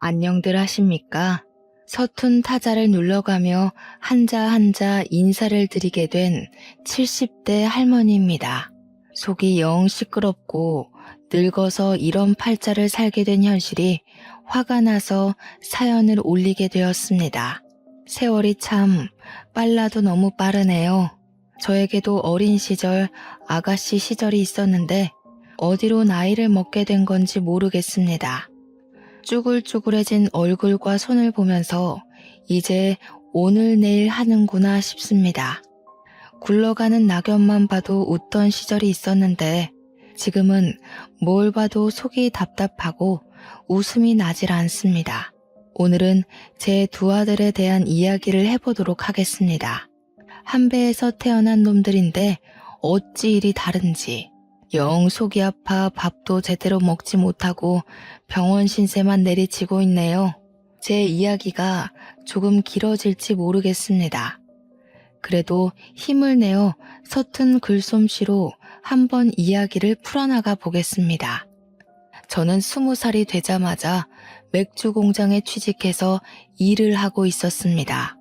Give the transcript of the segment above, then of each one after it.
안녕들 하십니까? 서툰 타자를 눌러가며 한자 한자 인사를 드리게 된 70대 할머니입니다. 속이 영 시끄럽고 늙어서 이런 팔자를 살게 된 현실이 화가 나서 사연을 올리게 되었습니다. 세월이 참 빨라도 너무 빠르네요. 저에게도 어린 시절, 아가씨 시절이 있었는데 어디로 나이를 먹게 된 건지 모르겠습니다. 쭈글쭈글해진 얼굴과 손을 보면서 이제 오늘 내일 하는구나 싶습니다. 굴러가는 낙엽만 봐도 웃던 시절이 있었는데 지금은 뭘 봐도 속이 답답하고 웃음이 나질 않습니다. 오늘은 제 두 아들에 대한 이야기를 해보도록 하겠습니다. 한 배에서 태어난 놈들인데 어찌 이리 다른지. 영 속이 아파 밥도 제대로 먹지 못하고 병원 신세만 내리치고 있네요. 제 이야기가 조금 길어질지 모르겠습니다. 그래도 힘을 내어 서툰 글솜씨로 한번 이야기를 풀어나가 보겠습니다. 저는 20살이 되자마자 맥주 공장에 취직해서 일을 하고 있었습니다.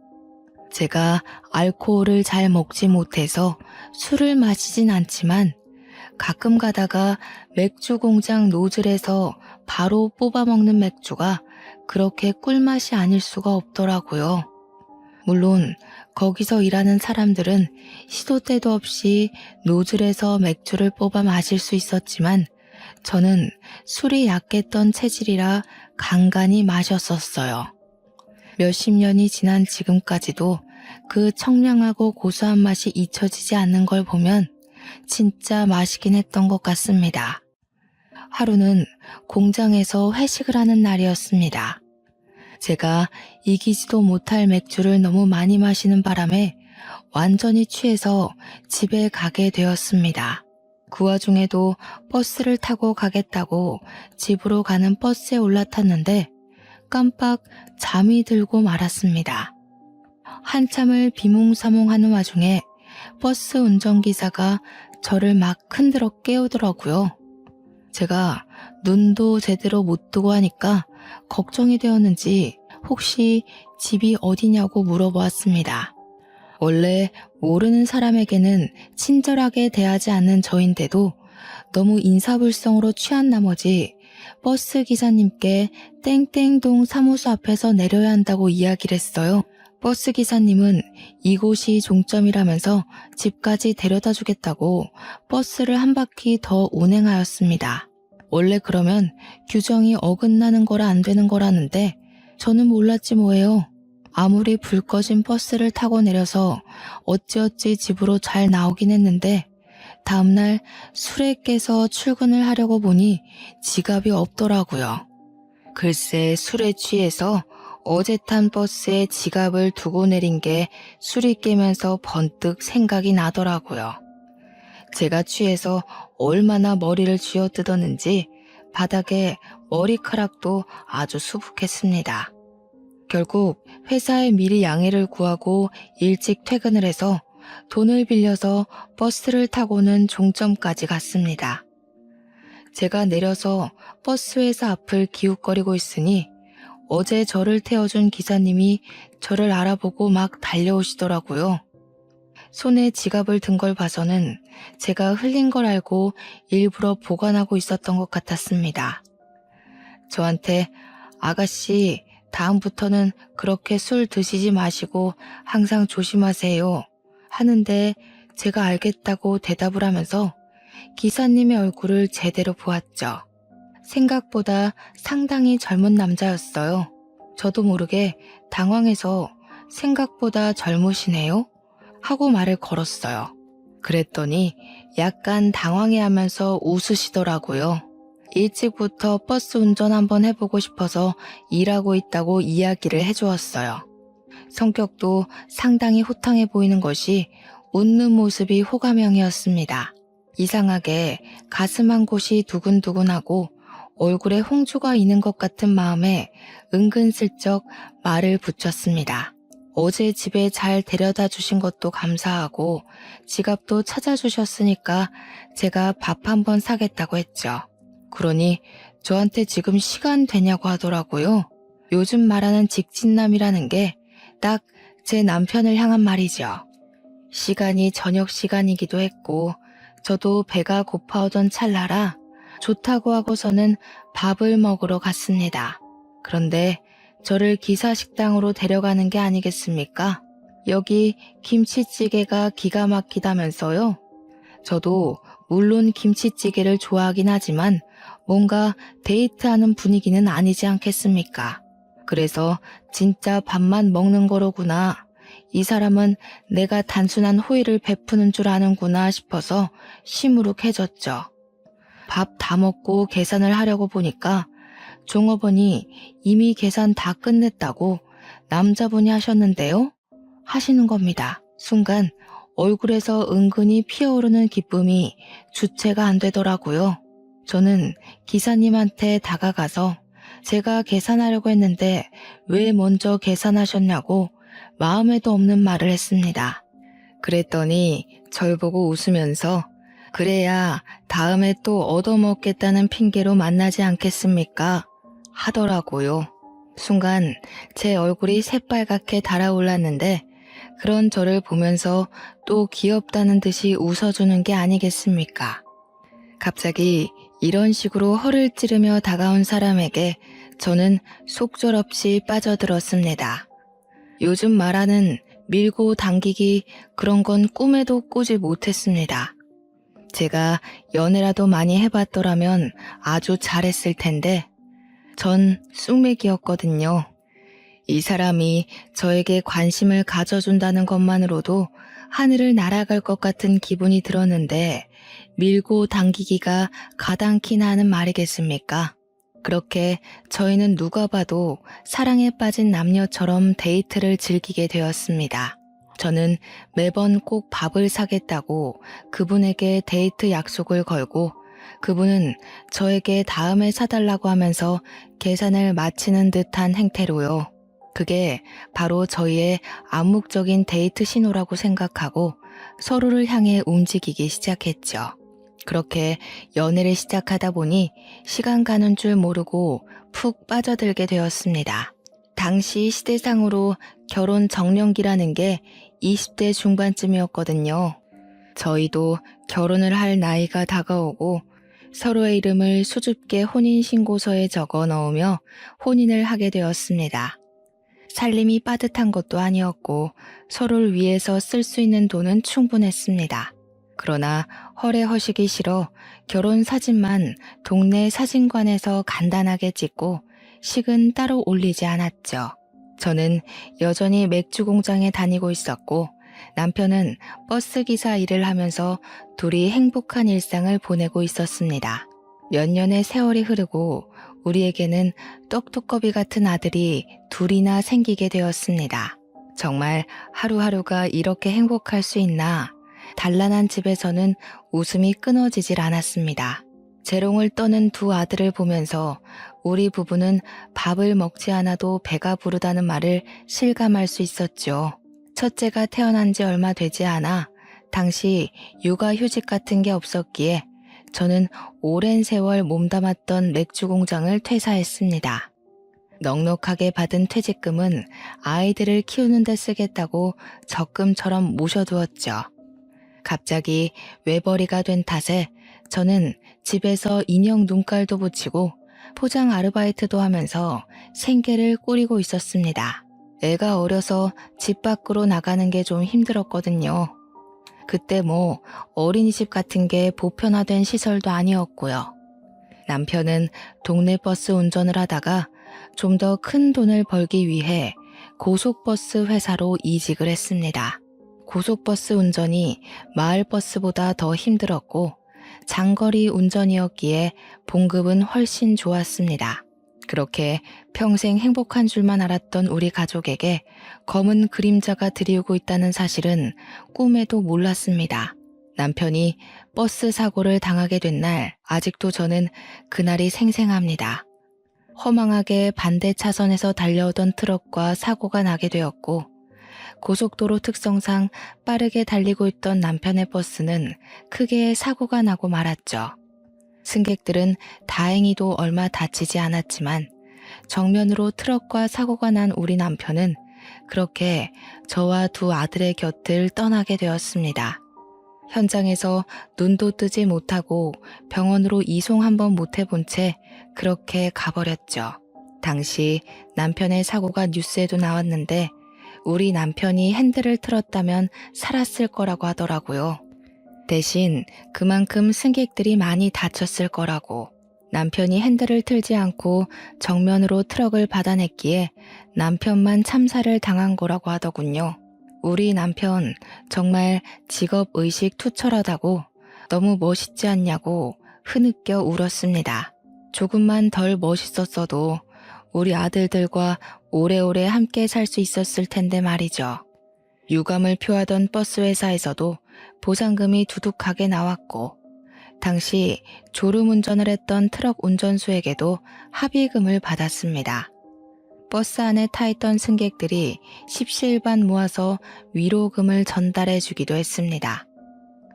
제가 알코올을 잘 먹지 못해서 술을 마시진 않지만 가끔 가다가 맥주 공장 노즐에서 바로 뽑아 먹는 맥주가 그렇게 꿀맛이 아닐 수가 없더라고요. 물론 거기서 일하는 사람들은 시도 때도 없이 노즐에서 맥주를 뽑아 마실 수 있었지만 저는 술이 약했던 체질이라 간간히 마셨었어요. 몇십 년이 지난 지금까지도 그 청량하고 고소한 맛이 잊혀지지 않는 걸 보면 진짜 맛있긴 했던 것 같습니다. 하루는 공장에서 회식을 하는 날이었습니다. 제가 이기지도 못할 맥주를 너무 많이 마시는 바람에 완전히 취해서 집에 가게 되었습니다. 그 와중에도 버스를 타고 가겠다고 집으로 가는 버스에 올라탔는데 깜빡 잠이 들고 말았습니다. 한참을 비몽사몽하는 와중에 버스 운전기사가 저를 막 흔들어 깨우더라고요. 제가 눈도 제대로 못 뜨고 하니까 걱정이 되었는지 혹시 집이 어디냐고 물어보았습니다. 원래 모르는 사람에게는 친절하게 대하지 않는 저인데도 너무 인사불성으로 취한 나머지 버스 기사님께 땡땡동 사무소 앞에서 내려야 한다고 이야기를 했어요. 버스 기사님은 이곳이 종점이라면서 집까지 데려다 주겠다고 버스를 한 바퀴 더 운행하였습니다. 원래 그러면 규정이 어긋나는 거라 안 되는 거라는데 저는 몰랐지 뭐예요. 아무리 불 꺼진 버스를 타고 내려서 어찌어찌 집으로 잘 나오긴 했는데 다음날 술에 깨서 출근을 하려고 보니 지갑이 없더라고요. 글쎄 술에 취해서 어제 탄 버스에 지갑을 두고 내린 게 술이 깨면서 번뜩 생각이 나더라고요. 제가 취해서 얼마나 머리를 쥐어뜯었는지 바닥에 머리카락도 아주 수북했습니다. 결국 회사에 미리 양해를 구하고 일찍 퇴근을 해서 돈을 빌려서 버스를 타고는 종점까지 갔습니다. 제가 내려서 버스 회사 앞을 기웃거리고 있으니 어제 저를 태워준 기사님이 저를 알아보고 막 달려오시더라고요. 손에 지갑을 든 걸 봐서는 제가 흘린 걸 알고 일부러 보관하고 있었던 것 같았습니다. 저한테 아가씨 다음부터는 그렇게 술 드시지 마시고 항상 조심하세요 하는데 제가 알겠다고 대답을 하면서 기사님의 얼굴을 제대로 보았죠. 생각보다 상당히 젊은 남자였어요. 저도 모르게 당황해서 생각보다 젊으시네요 하고 말을 걸었어요. 그랬더니 약간 당황해하면서 웃으시더라고요. 일찍부터 버스 운전 한번 해보고 싶어서 일하고 있다고 이야기를 해주었어요. 성격도 상당히 호탕해 보이는 것이 웃는 모습이 호감형이었습니다. 이상하게 가슴 한 곳이 두근두근하고 얼굴에 홍조가 있는 것 같은 마음에 은근슬쩍 말을 붙였습니다. 어제 집에 잘 데려다 주신 것도 감사하고 지갑도 찾아주셨으니까 제가 밥 한번 사겠다고 했죠. 그러니 저한테 지금 시간 되냐고 하더라고요. 요즘 말하는 직진남이라는 게 딱 제 남편을 향한 말이죠. 시간이 저녁 시간이기도 했고 저도 배가 고파오던 찰나라 좋다고 하고서는 밥을 먹으러 갔습니다. 그런데 저를 기사식당으로 데려가는 게 아니겠습니까? 여기 김치찌개가 기가 막히다면서요? 저도 물론 김치찌개를 좋아하긴 하지만 뭔가 데이트하는 분위기는 아니지 않겠습니까? 그래서 진짜 밥만 먹는 거로구나. 이 사람은 내가 단순한 호의를 베푸는 줄 아는구나 싶어서 시무룩해졌죠. 밥 다 먹고 계산을 하려고 보니까 종업원이 이미 계산 다 끝냈다고 남자분이 하셨는데요? 하시는 겁니다. 순간 얼굴에서 은근히 피어오르는 기쁨이 주체가 안 되더라고요. 저는 기사님한테 다가가서 제가 계산하려고 했는데 왜 먼저 계산하셨냐고 마음에도 없는 말을 했습니다. 그랬더니 절 보고 웃으면서 그래야 다음에 또 얻어먹겠다는 핑계로 만나지 않겠습니까? 하더라고요. 순간 제 얼굴이 새빨갛게 달아올랐는데 그런 저를 보면서 또 귀엽다는 듯이 웃어주는 게 아니겠습니까? 갑자기 이런 식으로 허를 찌르며 다가온 사람에게 저는 속절없이 빠져들었습니다. 요즘 말하는 밀고 당기기 그런 건 꿈에도 꾸지 못했습니다. 제가 연애라도 많이 해봤더라면 아주 잘했을 텐데 전 쑥맥이었거든요. 이 사람이 저에게 관심을 가져준다는 것만으로도 하늘을 날아갈 것 같은 기분이 들었는데 밀고 당기기가 가당키나 하는 말이겠습니까? 그렇게 저희는 누가 봐도 사랑에 빠진 남녀처럼 데이트를 즐기게 되었습니다. 저는 매번 꼭 밥을 사겠다고 그분에게 데이트 약속을 걸고 그분은 저에게 다음에 사달라고 하면서 계산을 마치는 듯한 행태로요. 그게 바로 저희의 암묵적인 데이트 신호라고 생각하고 서로를 향해 움직이기 시작했죠. 그렇게 연애를 시작하다 보니 시간 가는 줄 모르고 푹 빠져들게 되었습니다. 당시 시대상으로 결혼 정년기라는 게 20대 중반쯤이었거든요. 저희도 결혼을 할 나이가 다가오고 서로의 이름을 수줍게 혼인신고서에 적어 넣으며 혼인을 하게 되었습니다. 살림이 빠듯한 것도 아니었고 서로를 위해서 쓸 수 있는 돈은 충분했습니다. 그러나 허례허식이 싫어 결혼 사진만 동네 사진관에서 간단하게 찍고 식은 따로 올리지 않았죠. 저는 여전히 맥주 공장에 다니고 있었고 남편은 버스기사 일을 하면서 둘이 행복한 일상을 보내고 있었습니다. 몇 년의 세월이 흐르고 우리에게는 떡두꺼비 같은 아들이 둘이나 생기게 되었습니다. 정말 하루하루가 이렇게 행복할 수 있나? 단란한 집에서는 웃음이 끊어지질 않았습니다. 재롱을 떠는 두 아들을 보면서 우리 부부는 밥을 먹지 않아도 배가 부르다는 말을 실감할 수 있었죠. 첫째가 태어난 지 얼마 되지 않아 당시 육아휴직 같은 게 없었기에 저는 오랜 세월 몸담았던 맥주 공장을 퇴사했습니다. 넉넉하게 받은 퇴직금은 아이들을 키우는 데 쓰겠다고 적금처럼 모셔두었죠. 갑자기 외벌이가 된 탓에 저는 집에서 인형 눈깔도 붙이고 포장 아르바이트도 하면서 생계를 꾸리고 있었습니다. 애가 어려서 집 밖으로 나가는 게 좀 힘들었거든요. 그때 뭐 어린이집 같은 게 보편화된 시설도 아니었고요. 남편은 동네 버스 운전을 하다가 좀 더 큰 돈을 벌기 위해 고속버스 회사로 이직을 했습니다. 고속버스 운전이 마을버스보다 더 힘들었고 장거리 운전이었기에 봉급은 훨씬 좋았습니다. 그렇게 평생 행복한 줄만 알았던 우리 가족에게 검은 그림자가 드리우고 있다는 사실은 꿈에도 몰랐습니다. 남편이 버스 사고를 당하게 된 날 아직도 저는 그날이 생생합니다. 허망하게 반대 차선에서 달려오던 트럭과 사고가 나게 되었고 고속도로 특성상 빠르게 달리고 있던 남편의 버스는 크게 사고가 나고 말았죠. 승객들은 다행히도 얼마 다치지 않았지만 정면으로 트럭과 사고가 난 우리 남편은 그렇게 저와 두 아들의 곁을 떠나게 되었습니다. 현장에서 눈도 뜨지 못하고 병원으로 이송 한번 못 해본 채 그렇게 가버렸죠. 당시 남편의 사고가 뉴스에도 나왔는데 우리 남편이 핸들을 틀었다면 살았을 거라고 하더라고요. 대신 그만큼 승객들이 많이 다쳤을 거라고. 남편이 핸들을 틀지 않고 정면으로 트럭을 받아냈기에 남편만 참사를 당한 거라고 하더군요. 우리 남편 정말 직업의식 투철하다고 너무 멋있지 않냐고 흐느껴 울었습니다. 조금만 덜 멋있었어도 우리 아들들과 오래오래 함께 살 수 있었을 텐데 말이죠. 유감을 표하던 버스 회사에서도 보상금이 두둑하게 나왔고 당시 졸음운전을 했던 트럭 운전수에게도 합의금을 받았습니다. 버스 안에 타있던 승객들이 십시일반 모아서 위로금을 전달해 주기도 했습니다.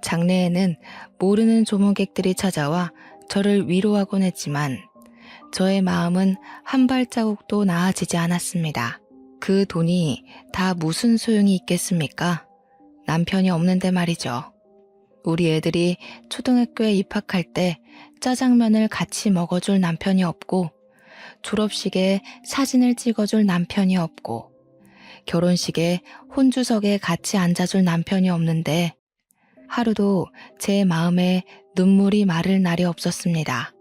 장례에는 모르는 조문객들이 찾아와 저를 위로하곤 했지만 저의 마음은 한 발자국도 나아지지 않았습니다. 그 돈이 다 무슨 소용이 있겠습니까? 남편이 없는데 말이죠. 우리 애들이 초등학교에 입학할 때 짜장면을 같이 먹어줄 남편이 없고 졸업식에 사진을 찍어줄 남편이 없고 결혼식에 혼주석에 같이 앉아줄 남편이 없는데 하루도 제 마음에 눈물이 마를 날이 없었습니다.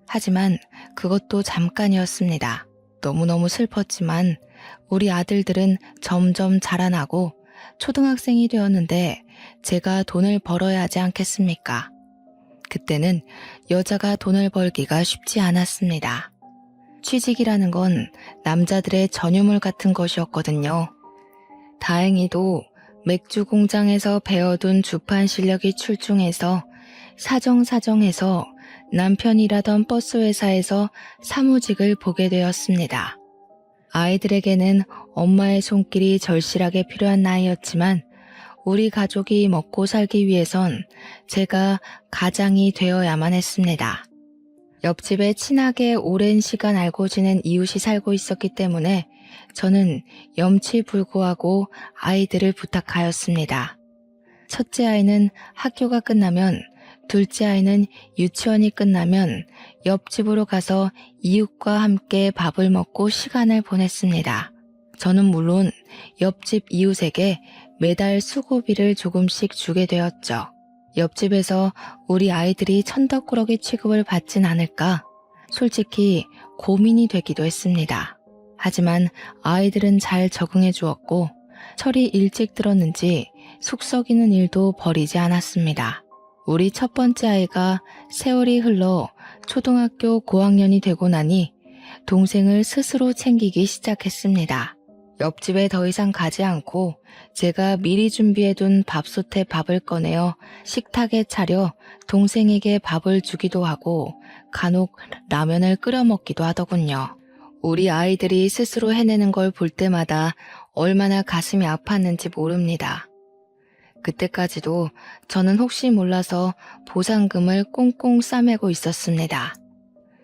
하지만 그것도 잠깐이었습니다. 너무너무 슬펐지만 우리 아들들은 점점 자라나고 초등학생이 되었는데 제가 돈을 벌어야 하지 않겠습니까? 그때는 여자가 돈을 벌기가 쉽지 않았습니다. 취직이라는 건 남자들의 전유물 같은 것이었거든요. 다행히도 맥주 공장에서 배워둔 주판 실력이 출중해서 사정사정해서 남편이 일하던 버스 회사에서 사무직을 보게 되었습니다. 아이들에게는 엄마의 손길이 절실하게 필요한 나이였지만 우리 가족이 먹고 살기 위해선 제가 가장이 되어야만 했습니다. 옆집에 친하게 오랜 시간 알고 지낸 이웃이 살고 있었기 때문에 저는 염치불구하고 아이들을 부탁하였습니다. 첫째 아이는 학교가 끝나면 둘째 아이는 유치원이 끝나면 옆집으로 가서 이웃과 함께 밥을 먹고 시간을 보냈습니다. 저는 물론 옆집 이웃에게 매달 수고비를 조금씩 주게 되었죠. 옆집에서 우리 아이들이 천덕꾸러기 취급을 받진 않을까 솔직히 고민이 되기도 했습니다. 하지만 아이들은 잘 적응해 주었고 철이 일찍 들었는지 속 썩이는 일도 버리지 않았습니다. 우리 첫 번째 아이가 세월이 흘러 초등학교 고학년이 되고 나니 동생을 스스로 챙기기 시작했습니다. 옆집에 더 이상 가지 않고 제가 미리 준비해둔 밥솥에 밥을 꺼내어 식탁에 차려 동생에게 밥을 주기도 하고 간혹 라면을 끓여 먹기도 하더군요. 우리 아이들이 스스로 해내는 걸 볼 때마다 얼마나 가슴이 아팠는지 모릅니다. 그때까지도 저는 혹시 몰라서 보상금을 꽁꽁 싸매고 있었습니다.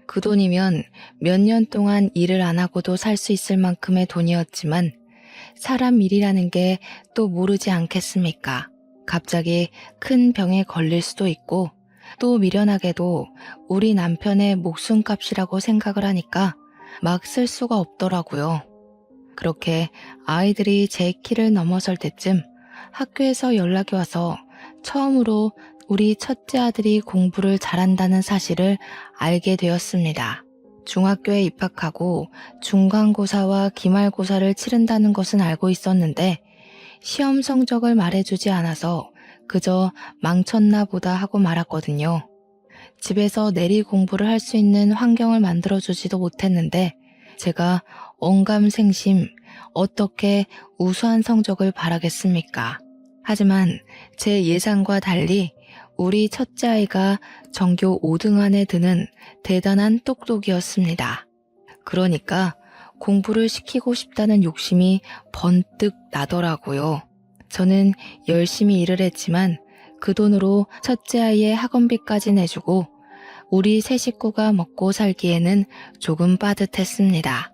그 돈이면 몇 년 동안 일을 안 하고도 살 수 있을 만큼의 돈이었지만 사람 일이라는 게 또 모르지 않겠습니까? 갑자기 큰 병에 걸릴 수도 있고 또 미련하게도 우리 남편의 목숨값이라고 생각을 하니까 막 쓸 수가 없더라고요. 그렇게 아이들이 제 키를 넘어설 때쯤 학교에서 연락이 와서 처음으로 우리 첫째 아들이 공부를 잘한다는 사실을 알게 되었습니다. 중학교에 입학하고 중간고사와 기말고사를 치른다는 것은 알고 있었는데 시험 성적을 말해주지 않아서 그저 망쳤나 보다 하고 말았거든요. 집에서 내리 공부를 할 수 있는 환경을 만들어주지도 못했는데 제가 언감생심 어떻게 우수한 성적을 바라겠습니까? 하지만 제 예상과 달리 우리 첫째 아이가 전교 5등 안에 드는 대단한 똑똑이었습니다. 그러니까 공부를 시키고 싶다는 욕심이 번뜩 나더라고요. 저는 열심히 일을 했지만 그 돈으로 첫째 아이의 학원비까지 내주고 우리 세 식구가 먹고 살기에는 조금 빠듯했습니다.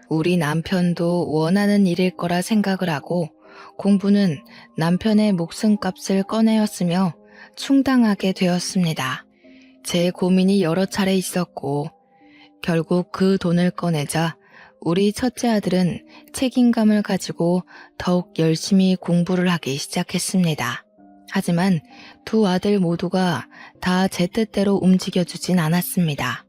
우리 남편도 원하는 일일 거라 생각을 하고 공부는 남편의 목숨값을 꺼내었으며 충당하게 되었습니다. 제 고민이 여러 차례 있었고 결국 그 돈을 꺼내자 우리 첫째 아들은 책임감을 가지고 더욱 열심히 공부를 하기 시작했습니다. 하지만 두 아들 모두가 다 제 뜻대로 움직여주진 않았습니다.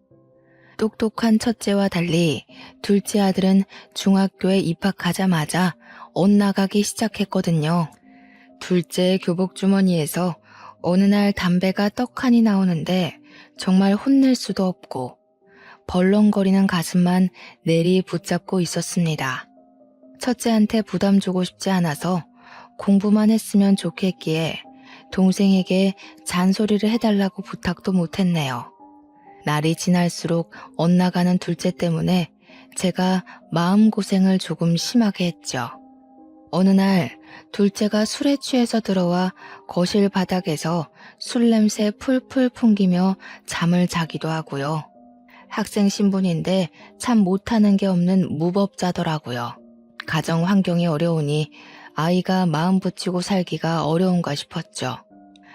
똑똑한 첫째와 달리 둘째 아들은 중학교에 입학하자마자 엇나가기 시작했거든요. 둘째 교복 주머니에서 어느 날 담배가 떡하니 나오는데 정말 혼낼 수도 없고 벌렁거리는 가슴만 내리 붙잡고 있었습니다. 첫째한테 부담 주고 싶지 않아서 공부만 했으면 좋겠기에 동생에게 잔소리를 해달라고 부탁도 못했네요. 날이 지날수록 엇나가는 둘째 때문에 제가 마음고생을 조금 심하게 했죠. 어느 날 둘째가 술에 취해서 들어와 거실 바닥에서 술 냄새 풀풀 풍기며 잠을 자기도 하고요. 학생 신분인데 참 못하는 게 없는 무법자더라고요. 가정 환경이 어려우니 아이가 마음 붙이고 살기가 어려운가 싶었죠.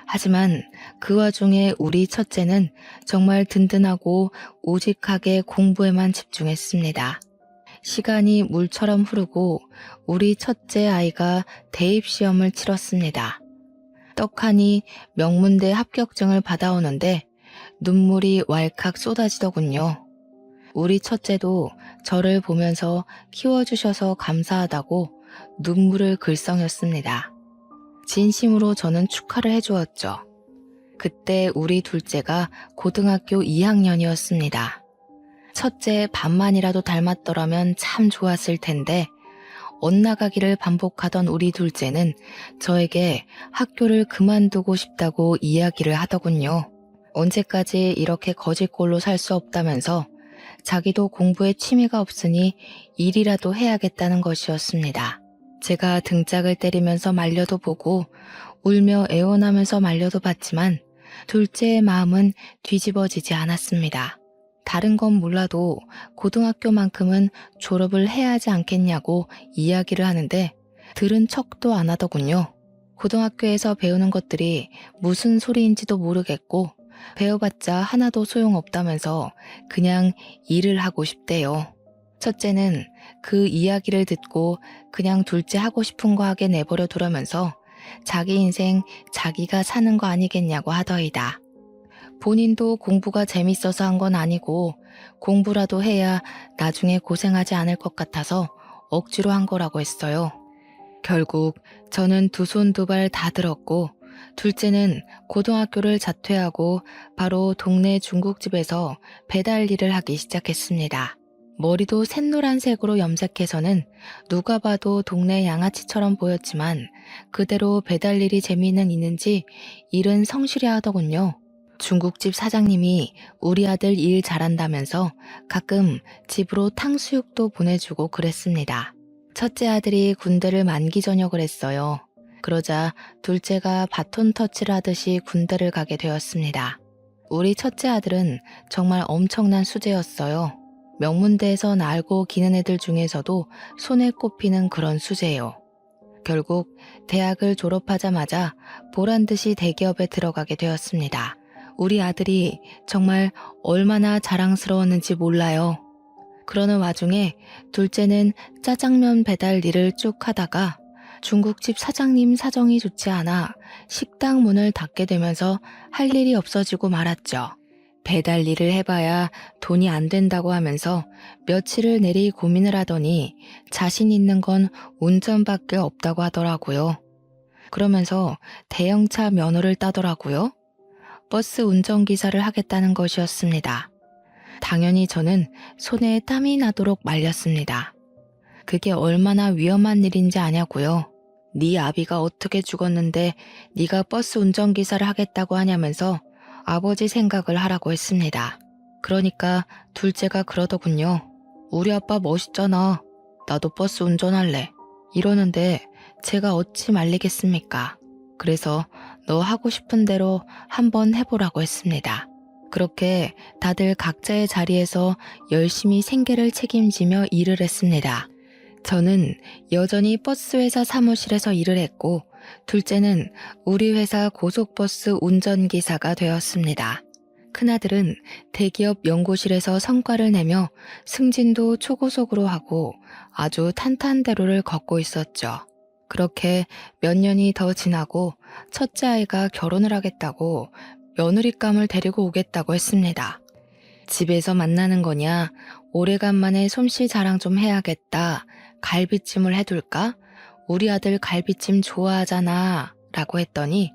하지만 그 와중에 우리 첫째는 정말 든든하고 우직하게 공부에만 집중했습니다. 시간이 물처럼 흐르고 우리 첫째 아이가 대입시험을 치렀습니다. 떡하니 명문대 합격증을 받아오는데 눈물이 왈칵 쏟아지더군요. 우리 첫째도 저를 보면서 키워주셔서 감사하다고 눈물을 글썽였습니다. 진심으로 저는 축하를 해주었죠. 그때 우리 둘째가 고등학교 2학년이었습니다. 첫째 반만이라도 닮았더라면 참 좋았을 텐데 엇나가기를 반복하던 우리 둘째는 저에게 학교를 그만두고 싶다고 이야기를 하더군요. 언제까지 이렇게 거지꼴로 살 수 없다면서 자기도 공부에 취미가 없으니 일이라도 해야겠다는 것이었습니다. 제가 등짝을 때리면서 말려도 보고 울며 애원하면서 말려도 봤지만 둘째의 마음은 뒤집어지지 않았습니다. 다른 건 몰라도 고등학교만큼은 졸업을 해야 하지 않겠냐고 이야기를 하는데 들은 척도 안 하더군요. 고등학교에서 배우는 것들이 무슨 소리인지도 모르겠고 배워봤자 하나도 소용없다면서 그냥 일을 하고 싶대요. 첫째는 그 이야기를 듣고 그냥 둘째 하고 싶은 거 하게 내버려 두라면서 자기 인생 자기가 사는 거 아니겠냐고 하더이다. 본인도 공부가 재밌어서 한 건 아니고 공부라도 해야 나중에 고생하지 않을 것 같아서 억지로 한 거라고 했어요. 결국 저는 두 손 두 발 다 들었고 둘째는 고등학교를 자퇴하고 바로 동네 중국집에서 배달 일을 하기 시작했습니다. 머리도 샛노란색으로 염색해서는 누가 봐도 동네 양아치처럼 보였지만 그대로 배달 일이 재미는 있는지 일은 성실히 하더군요. 중국집 사장님이 우리 아들 일 잘한다면서 가끔 집으로 탕수육도 보내주고 그랬습니다. 첫째 아들이 군대를 만기 전역을 했어요. 그러자 둘째가 바톤 터치를 하듯이 군대를 가게 되었습니다. 우리 첫째 아들은 정말 엄청난 수재였어요. 명문대에서 날고 기는 애들 중에서도 손에 꼽히는 그런 수재요. 결국 대학을 졸업하자마자 보란듯이 대기업에 들어가게 되었습니다. 우리 아들이 정말 얼마나 자랑스러웠는지 몰라요. 그러는 와중에 둘째는 짜장면 배달 일을 쭉 하다가 중국집 사장님 사정이 좋지 않아 식당 문을 닫게 되면서 할 일이 없어지고 말았죠. 배달 일을 해봐야 돈이 안 된다고 하면서 며칠을 내리 고민을 하더니 자신 있는 건 운전밖에 없다고 하더라고요. 그러면서 대형차 면허를 따더라고요. 버스 운전기사를 하겠다는 것이었습니다. 당연히 저는 손에 땀이 나도록 말렸습니다. 그게 얼마나 위험한 일인지 아냐고요. 네 아비가 어떻게 죽었는데 네가 버스 운전기사를 하겠다고 하냐면서 아버지 생각을 하라고 했습니다. 그러니까 둘째가 그러더군요. 우리 아빠 멋있잖아. 나도 버스 운전할래. 이러는데 제가 어찌 말리겠습니까? 그래서 너 하고 싶은 대로 한번 해보라고 했습니다. 그렇게 다들 각자의 자리에서 열심히 생계를 책임지며 일을 했습니다. 저는 여전히 버스회사 사무실에서 일을 했고, 둘째는 우리 회사 고속버스 운전기사가 되었습니다. 큰아들은 대기업 연구실에서 성과를 내며 승진도 초고속으로 하고 아주 탄탄대로를 걷고 있었죠. 그렇게 몇 년이 더 지나고 첫째 아이가 결혼을 하겠다고 며느리감을 데리고 오겠다고 했습니다. 집에서 만나는 거냐, 오래간만에 솜씨 자랑 좀 해야겠다, 갈비찜을 해둘까? 우리 아들 갈비찜 좋아하잖아 라고 했더니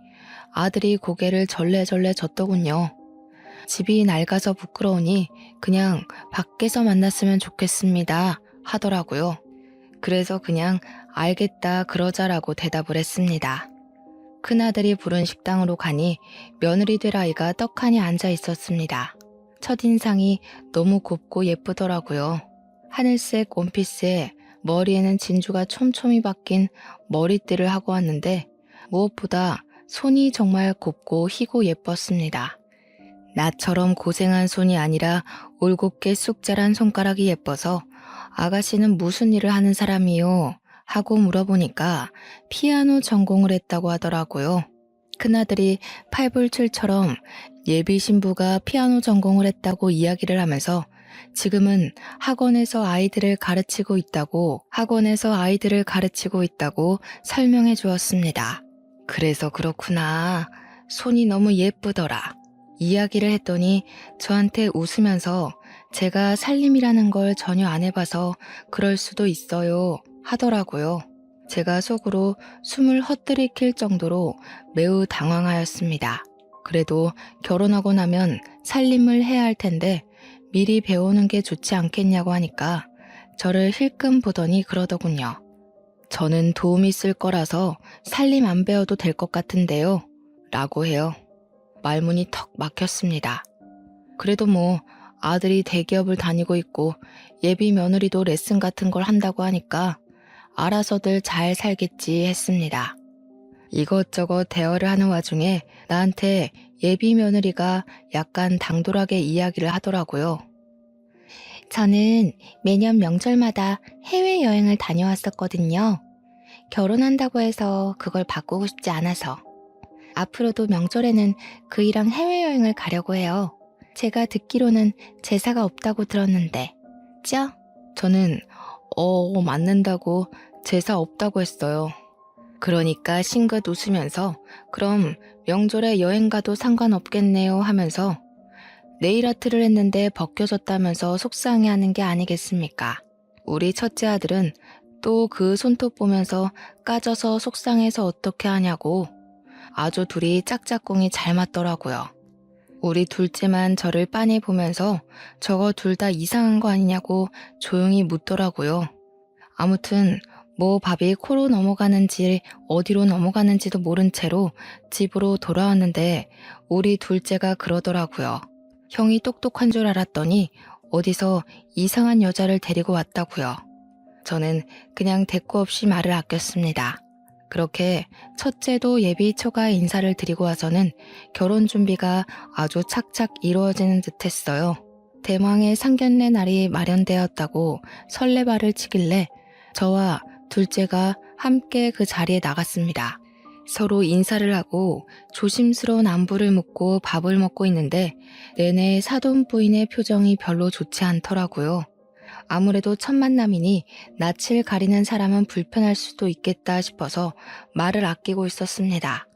아들이 고개를 절레절레 졌더군요. 집이 낡아서 부끄러우니 그냥 밖에서 만났으면 좋겠습니다 하더라고요. 그래서 그냥 알겠다 그러자라고 대답을 했습니다. 큰아들이 부른 식당으로 가니 며느리 될 아이가 떡하니 앉아 있었습니다. 첫인상이 너무 곱고 예쁘더라고요. 하늘색 원피스에 머리에는 진주가 촘촘히 박힌 머리띠를 하고 왔는데 무엇보다 손이 정말 곱고 희고 예뻤습니다. 나처럼 고생한 손이 아니라 올곧게 쑥 자란 손가락이 예뻐서 아가씨는 무슨 일을 하는 사람이요? 하고 물어보니까 피아노 전공을 했다고 하더라고요. 큰아들이 팔불출처럼 예비 신부가 피아노 전공을 했다고 이야기를 하면서 지금은 학원에서 아이들을 가르치고 있다고 설명해 주었습니다. 그래서 그렇구나. 손이 너무 예쁘더라. 이야기를 했더니 저한테 웃으면서 제가 살림이라는 걸 전혀 안 해봐서 그럴 수도 있어요 하더라고요. 제가 속으로 숨을 헛들이킬 정도로 매우 당황하였습니다. 그래도 결혼하고 나면 살림을 해야 할 텐데 미리 배우는 게 좋지 않겠냐고 하니까 저를 힐끔 보더니 그러더군요. 저는 도움이 쓸 거라서 살림 안 배워도 될 것 같은데요 라고 해요. 말문이 턱 막혔습니다. 그래도 뭐 아들이 대기업을 다니고 있고 예비 며느리도 레슨 같은 걸 한다고 하니까 알아서들 잘 살겠지 했습니다. 이것저것 대화를 하는 와중에 나한테 예비 며느리가 약간 당돌하게 이야기를 하더라고요. 저는 매년 명절마다 해외여행을 다녀왔었거든요. 결혼한다고 해서 그걸 바꾸고 싶지 않아서. 앞으로도 명절에는 그이랑 해외여행을 가려고 해요. 제가 듣기로는 제사가 없다고 들었는데, 죠? 저는 맞는다고 제사 없다고 했어요. 그러니까 싱긋 웃으면서 그럼 명절에 여행 가도 상관없겠네요 하면서 네일 아트를 했는데 벗겨졌다면서 속상해하는 게 아니겠습니까? 우리 첫째 아들은 또 그 손톱 보면서 까져서 속상해서 어떻게 하냐고. 아주 둘이 짝짝꿍이 잘 맞더라고요. 우리 둘째만 저를 빤히 보면서 저거 둘 다 이상한 거 아니냐고 조용히 묻더라고요. 아무튼 뭐 밥이 코로 넘어가는지 어디로 넘어가는지도 모른 채로 집으로 돌아왔는데 우리 둘째가 그러더라고요. 형이 똑똑한 줄 알았더니 어디서 이상한 여자를 데리고 왔다고요. 저는 그냥 대꾸 없이 말을 아꼈습니다. 그렇게 첫째도 예비 초가 인사를 드리고 와서는 결혼 준비가 아주 착착 이루어지는 듯 했어요. 대망의 상견례 날이 마련되었다고 설레발을 치길래 저와 둘째가 함께 그 자리에 나갔습니다. 서로 인사를 하고 조심스러운 안부를 묻고 밥을 먹고 있는데 내내 사돈 부인의 표정이 별로 좋지 않더라고요. 아무래도 첫 만남이니 낯을 가리는 사람은 불편할 수도 있겠다 싶어서 말을 아끼고 있었습니다.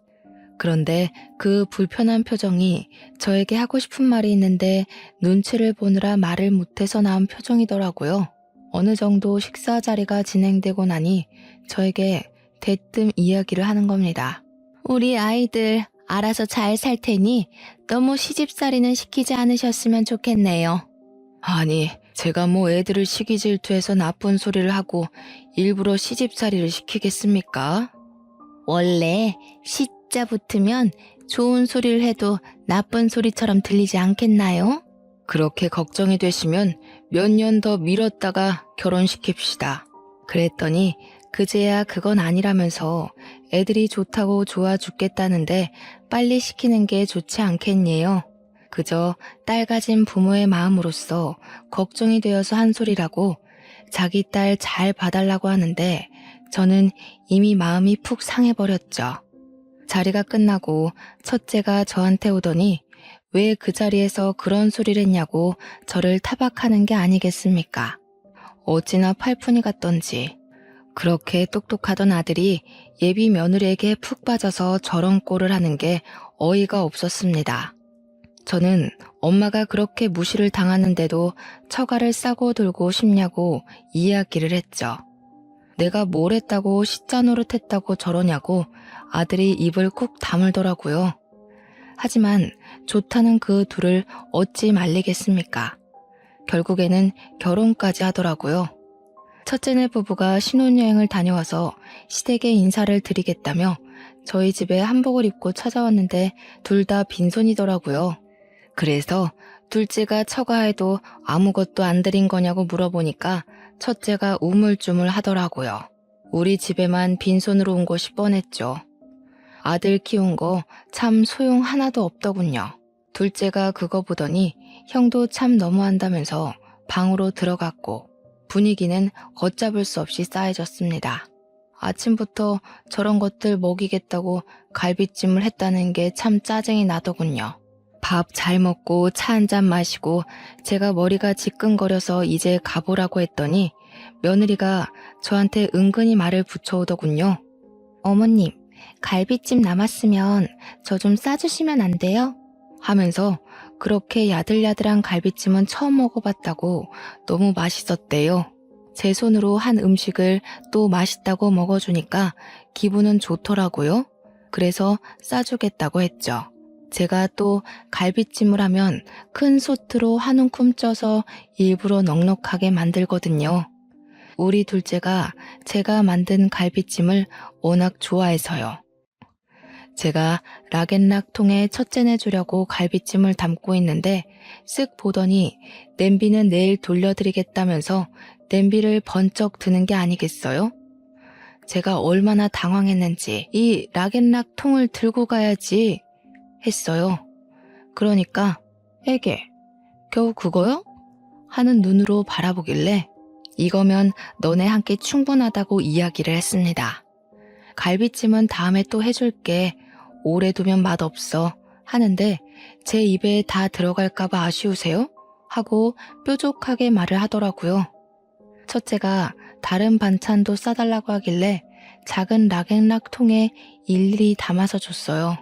그런데 그 불편한 표정이 저에게 하고 싶은 말이 있는데 눈치를 보느라 말을 못해서 나온 표정이더라고요. 어느 정도 식사 자리가 진행되고 나니 저에게 대뜸 이야기를 하는 겁니다. 우리 아이들 알아서 잘 살 테니 너무 시집살이는 시키지 않으셨으면 좋겠네요. 아니, 제가 뭐 애들을 시기 질투해서 나쁜 소리를 하고 일부러 시집살이를 시키겠습니까? 원래 시자 붙으면 좋은 소리를 해도 나쁜 소리처럼 들리지 않겠나요? 그렇게 걱정이 되시면 몇 년 더 미뤘다가 결혼시킵시다. 그랬더니 그제야 그건 아니라면서 애들이 좋다고 좋아 죽겠다는데 빨리 시키는 게 좋지 않겠니요? 그저 딸 가진 부모의 마음으로서 걱정이 되어서 한 소리라고 자기 딸 잘 봐달라고 하는데 저는 이미 마음이 푹 상해버렸죠. 자리가 끝나고 첫째가 저한테 오더니 왜 그 자리에서 그런 소리를 했냐고 저를 타박하는 게 아니겠습니까? 어찌나 팔푼이 같던지. 그렇게 똑똑하던 아들이 예비 며느리에게 푹 빠져서 저런 꼴을 하는 게 어이가 없었습니다. 저는 엄마가 그렇게 무시를 당하는데도 처가를 싸고 들고 싶냐고 이야기를 했죠. 내가 뭘 했다고 시자 노릇했다고 저러냐고 아들이 입을 꾹 다물더라고요. 하지만 좋다는 그 둘을 어찌 말리겠습니까? 결국에는 결혼까지 하더라고요. 첫째네 부부가 신혼여행을 다녀와서 시댁에 인사를 드리겠다며 저희 집에 한복을 입고 찾아왔는데 둘 다 빈손이더라고요. 그래서 둘째가 처가해도 아무것도 안 드린 거냐고 물어보니까 첫째가 우물쭈물 하더라고요. 우리 집에만 빈손으로 온 것이 뻔했죠. 아들 키운 거 참 소용 하나도 없더군요. 둘째가 그거 보더니 형도 참 너무한다면서 방으로 들어갔고 분위기는 걷잡을 수 없이 싸해졌습니다. 아침부터 저런 것들 먹이겠다고 갈비찜을 했다는 게 참 짜증이 나더군요. 밥 잘 먹고 차 한 잔 마시고 제가 머리가 지끈거려서 이제 가보라고 했더니 며느리가 저한테 은근히 말을 붙여오더군요. 어머님, 갈비찜 남았으면 저 좀 싸주시면 안 돼요? 하면서 그렇게 야들야들한 갈비찜은 처음 먹어봤다고 너무 맛있었대요. 제 손으로 한 음식을 또 맛있다고 먹어주니까 기분은 좋더라고요. 그래서 싸주겠다고 했죠. 제가 또 갈비찜을 하면 큰 솥으로 한 움큼 쪄서 일부러 넉넉하게 만들거든요. 우리 둘째가 제가 만든 갈비찜을 워낙 좋아해서요. 제가 락앤락 통에 첫째내 주려고 갈비찜을 담고 있는데 쓱 보더니 냄비는 내일 돌려드리겠다면서 냄비를 번쩍 드는 게 아니겠어요? 제가 얼마나 당황했는지 이 락앤락 통을 들고 가야지 했어요. 그러니까 에게 겨우 그거요? 하는 눈으로 바라보길래 이거면 너네 한 끼 충분하다고 이야기를 했습니다. 갈비찜은 다음에 또 해줄게. 오래 두면 맛없어. 하는데 제 입에 다 들어갈까봐 아쉬우세요? 하고 뾰족하게 말을 하더라고요. 첫째가 다른 반찬도 싸달라고 하길래 작은 락앤락 통에 일일이 담아서 줬어요.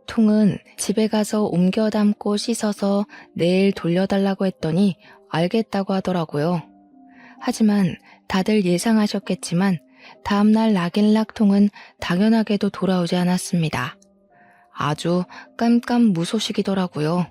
통은 집에 가서 옮겨 담고 씻어서 내일 돌려달라고 했더니 알겠다고 하더라고요. 하지만 다들 예상하셨겠지만 다음날 락앤락 통은 당연하게도 돌아오지 않았습니다. 아주 깜깜무소식이더라고요.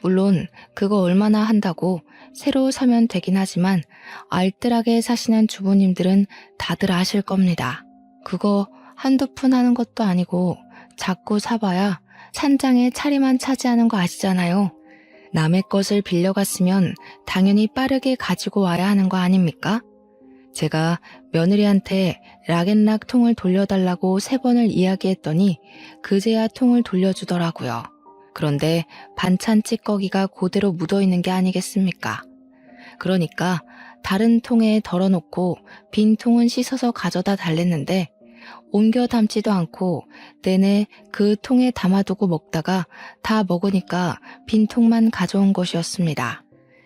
물론 그거 얼마나 한다고 새로 사면 되긴 하지만 알뜰하게 사시는 주부님들은 다들 아실 겁니다. 그거 한두 푼 하는 것도 아니고 자꾸 사봐야 찬장에 차리만 차지하는 거 아시잖아요. 남의 것을 빌려갔으면 당연히 빠르게 가지고 와야 하는 거 아닙니까? 제가 며느리한테 락앤락 통을 돌려달라고 3번을 이야기했더니 그제야 통을 돌려주더라고요. 그런데 반찬 찌꺼기가 그대로 묻어있는 게 아니겠습니까? 그러니까 다른 통에 덜어놓고 빈 통은 씻어서 가져다 달랬는데 옮겨 담지도 않고 내내 그 통에 담아두고 먹다가 다 먹으니까 빈 통만 가져온 것이었습니다.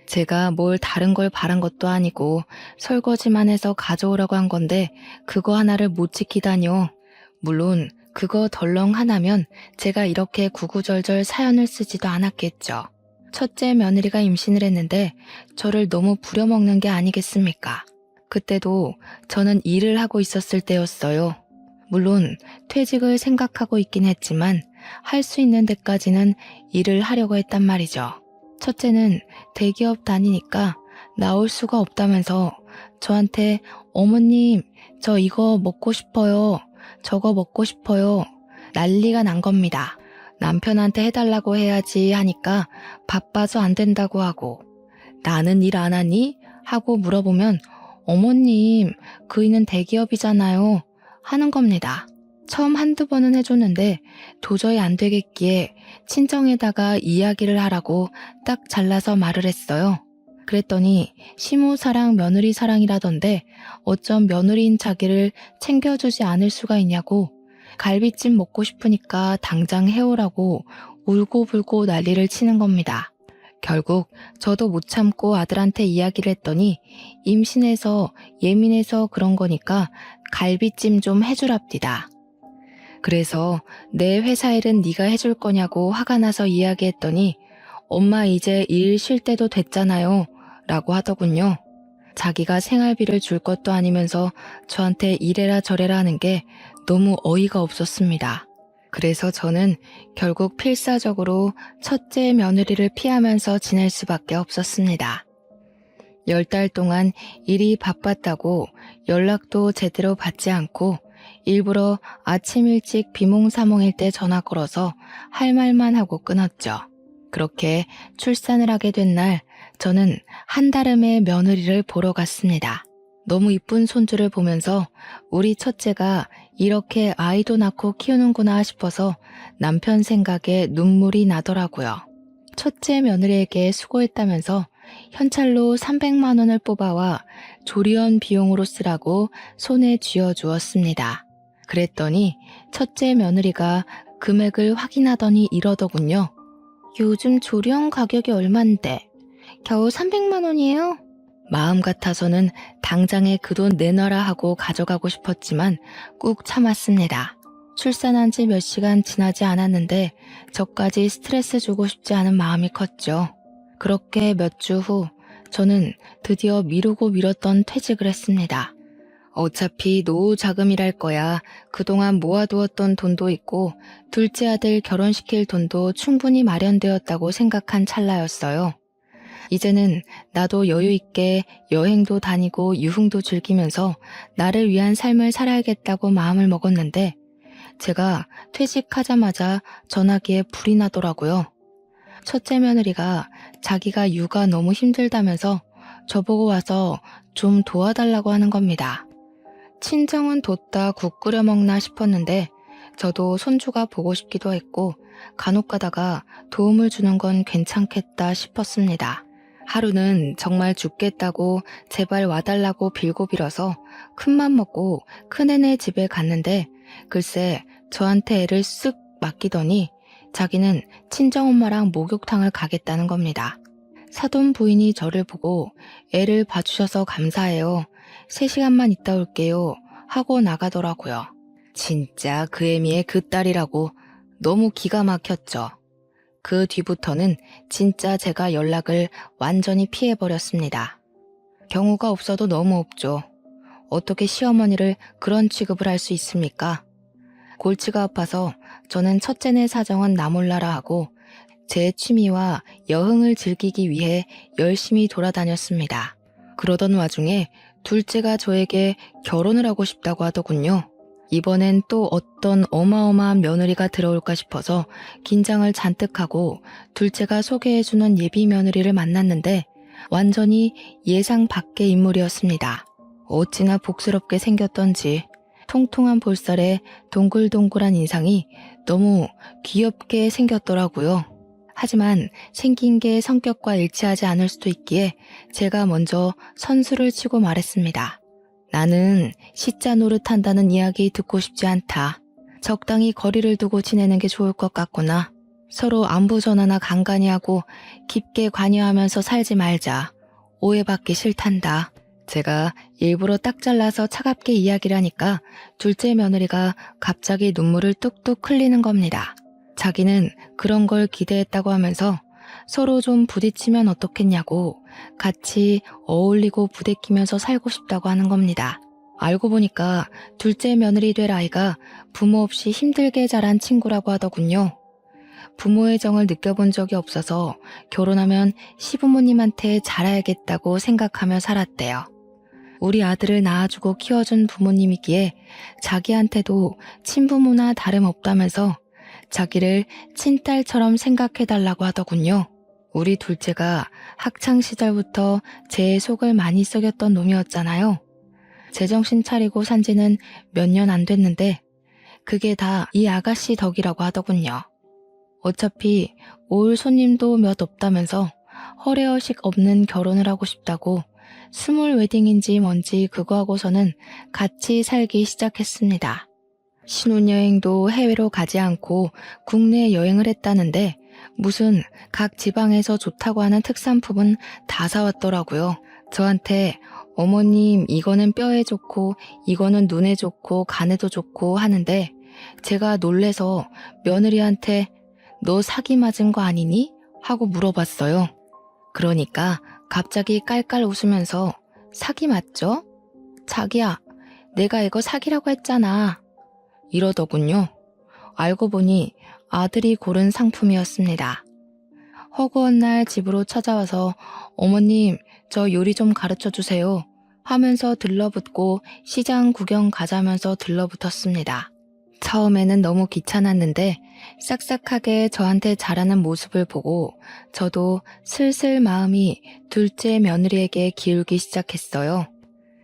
제가 뭘 다른 걸 바란 것도 아니고 설거지만 해서 가져오라고 한 건데 그거 하나를 못 지키다뇨. 물론 그거 덜렁 하나면 제가 이렇게 구구절절 사연을 쓰지도 않았겠죠. 첫째 며느리가 임신을 했는데 저를 너무 부려먹는 게 아니겠습니까? 그때도 저는 일을 하고 있었을 때였어요. 물론 퇴직을 생각하고 있긴 했지만 할 수 있는 데까지는 일을 하려고 했단 말이죠. 첫째는 대기업 다니니까 나올 수가 없다면서 저한테 어머님 저 이거 먹고 싶어요. 저거 먹고 싶어요. 난리가 난 겁니다. 남편한테 해달라고 해야지 하니까 바빠서 안 된다고 하고 나는 일 안 하니? 하고 물어보면 어머님 그이는 대기업이잖아요 하는 겁니다. 처음 한두 번은 해줬는데 도저히 안 되겠기에 친정에다가 이야기를 하라고 딱 잘라서 말을 했어요. 그랬더니 시모 사랑 며느리 사랑이라던데 어쩜 며느리인 자기를 챙겨주지 않을 수가 있냐고 갈비찜 먹고 싶으니까 당장 해오라고 울고불고 난리를 치는 겁니다. 결국 저도 못 참고 아들한테 이야기를 했더니 임신해서 예민해서 그런 거니까 갈비찜 좀 해주랍디다. 그래서 내 회사 일은 네가 해줄 거냐고 화가 나서 이야기했더니 엄마 이제 일 쉴 때도 됐잖아요 라고 하더군요. 자기가 생활비를 줄 것도 아니면서 저한테 이래라 저래라 하는 게 너무 어이가 없었습니다. 그래서 저는 결국 필사적으로 첫째 며느리를 피하면서 지낼 수밖에 없었습니다. 10달 동안 일이 바빴다고 연락도 제대로 받지 않고 일부러 아침 일찍 비몽사몽일 때 전화 걸어서 할 말만 하고 끊었죠. 그렇게 출산을 하게 된 날 저는 한달음에 며느리를 보러 갔습니다. 너무 이쁜 손주를 보면서 우리 첫째가 이렇게 아이도 낳고 키우는구나 싶어서 남편 생각에 눈물이 나더라고요. 첫째 며느리에게 수고했다면서 현찰로 300만 원을 뽑아와 조리원 비용으로 쓰라고 손에 쥐어주었습니다. 그랬더니 첫째 며느리가 금액을 확인하더니 이러더군요. 요즘 조리원 가격이 얼만데? 겨우 300만 원이에요? 마음 같아서는 당장에 그 돈 내놔라 하고 가져가고 싶었지만 꾹 참았습니다. 출산한 지 몇 시간 지나지 않았는데 저까지 스트레스 주고 싶지 않은 마음이 컸죠. 그렇게 몇 주 후 저는 드디어 미루고 미뤘던 퇴직을 했습니다. 어차피 노후 자금이랄 거야 그동안 모아두었던 돈도 있고 둘째 아들 결혼시킬 돈도 충분히 마련되었다고 생각한 찰나였어요. 이제는 나도 여유 있게 여행도 다니고 유흥도 즐기면서 나를 위한 삶을 살아야겠다고 마음을 먹었는데 제가 퇴직하자마자 전화기에 불이 나더라고요. 첫째 며느리가 자기가 육아 너무 힘들다면서 저보고 와서 좀 도와달라고 하는 겁니다. 친정은 뒀다 국 끓여 먹나 싶었는데 저도 손주가 보고 싶기도 했고 간혹 가다가 도움을 주는 건 괜찮겠다 싶었습니다. 하루는 정말 죽겠다고 제발 와달라고 빌고 빌어서 큰맘 먹고 큰애네 집에 갔는데 글쎄 저한테 애를 쓱 맡기더니 자기는 친정엄마랑 목욕탕을 가겠다는 겁니다. 사돈 부인이 저를 보고 애를 봐주셔서 감사해요. 3시간만 있다 올게요 하고 나가더라고요. 진짜 그 애미의 그 딸이라고 너무 기가 막혔죠. 그 뒤부터는 진짜 제가 연락을 완전히 피해버렸습니다. 경우가 없어도 너무 없죠. 어떻게 시어머니를 그런 취급을 할 수 있습니까? 골치가 아파서 저는 첫째네 사정은 나 몰라라 하고 제 취미와 여흥을 즐기기 위해 열심히 돌아다녔습니다. 그러던 와중에 둘째가 저에게 결혼을 하고 싶다고 하더군요. 이번엔 또 어떤 어마어마한 며느리가 들어올까 싶어서 긴장을 잔뜩 하고 둘째가 소개해주는 예비 며느리를 만났는데 완전히 예상 밖의 인물이었습니다. 어찌나 복스럽게 생겼던지 통통한 볼살에 동글동글한 인상이 너무 귀엽게 생겼더라고요. 하지만 생긴 게 성격과 일치하지 않을 수도 있기에 제가 먼저 선수를 치고 말했습니다. 나는 시자 노릇한다는 이야기 듣고 싶지 않다. 적당히 거리를 두고 지내는 게 좋을 것 같구나. 서로 안부 전화나 간간히 하고 깊게 관여하면서 살지 말자. 오해받기 싫단다. 제가 일부러 딱 잘라서 차갑게 이야기를 하니까 둘째 며느리가 갑자기 눈물을 뚝뚝 흘리는 겁니다. 자기는 그런 걸 기대했다고 하면서 서로 좀 부딪히면 어떻겠냐고 같이 어울리고 부대끼면서 살고 싶다고 하는 겁니다. 알고 보니까 둘째 며느리 될 아이가 부모 없이 힘들게 자란 친구라고 하더군요. 부모의 정을 느껴본 적이 없어서 결혼하면 시부모님한테 잘해야겠다고 생각하며 살았대요. 우리 아들을 낳아주고 키워준 부모님이기에 자기한테도 친부모나 다름없다면서 자기를 친딸처럼 생각해달라고 하더군요. 우리 둘째가 학창시절부터 제 속을 많이 썩였던 놈이었잖아요. 제정신 차리고 산 지는 몇 년 안 됐는데 그게 다 이 아가씨 덕이라고 하더군요. 어차피 올 손님도 몇 없다면서 허례허식 없는 결혼을 하고 싶다고 스몰 웨딩인지 뭔지 그거 하고서는 같이 살기 시작했습니다. 신혼여행도 해외로 가지 않고 국내 여행을 했다는데 무슨 각 지방에서 좋다고 하는 특산품은 다 사왔더라고요. 저한테 어머님 이거는 뼈에 좋고 이거는 눈에 좋고 간에도 좋고 하는데 제가 놀래서 며느리한테 너 사기 맞은 거 아니니? 하고 물어봤어요. 그러니까 갑자기 깔깔 웃으면서 사기 맞죠? 자기야, 내가 이거 사기라고 했잖아. 이러더군요. 알고 보니 아들이 고른 상품이었습니다. 허구한 날 집으로 찾아와서 어머님 저 요리 좀 가르쳐 주세요 하면서 들러붙고 시장 구경 가자면서 들러붙었습니다. 처음에는 너무 귀찮았는데 싹싹하게 저한테 잘하는 모습을 보고 저도 슬슬 마음이 둘째 며느리에게 기울기 시작했어요.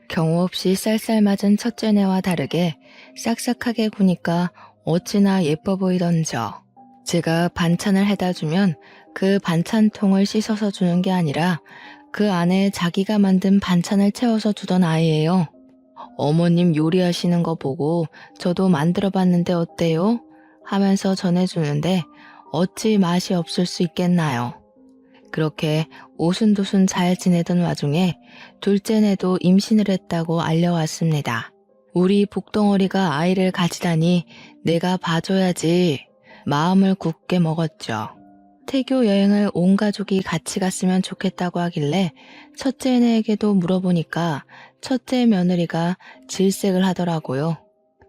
경우 없이 쌀쌀맞은 첫째네와 다르게 싹싹하게 구니까 어찌나 예뻐 보이던저. 제가 반찬을 해다 주면 그 반찬통을 씻어서 주는 게 아니라 그 안에 자기가 만든 반찬을 채워서 주던 아이예요. 어머님 요리하시는 거 보고 저도 만들어 봤는데 어때요? 하면서 전해주는데 어찌 맛이 없을 수 있겠나요? 그렇게 오순도순 잘 지내던 와중에 둘째네도 임신을 했다고 알려왔습니다. 우리 복덩어리가 아이를 가지다니 내가 봐줘야지 마음을 굳게 먹었죠. 태교 여행을 온 가족이 같이 갔으면 좋겠다고 하길래 첫째네에게도 물어보니까 첫째 며느리가 질색을 하더라고요.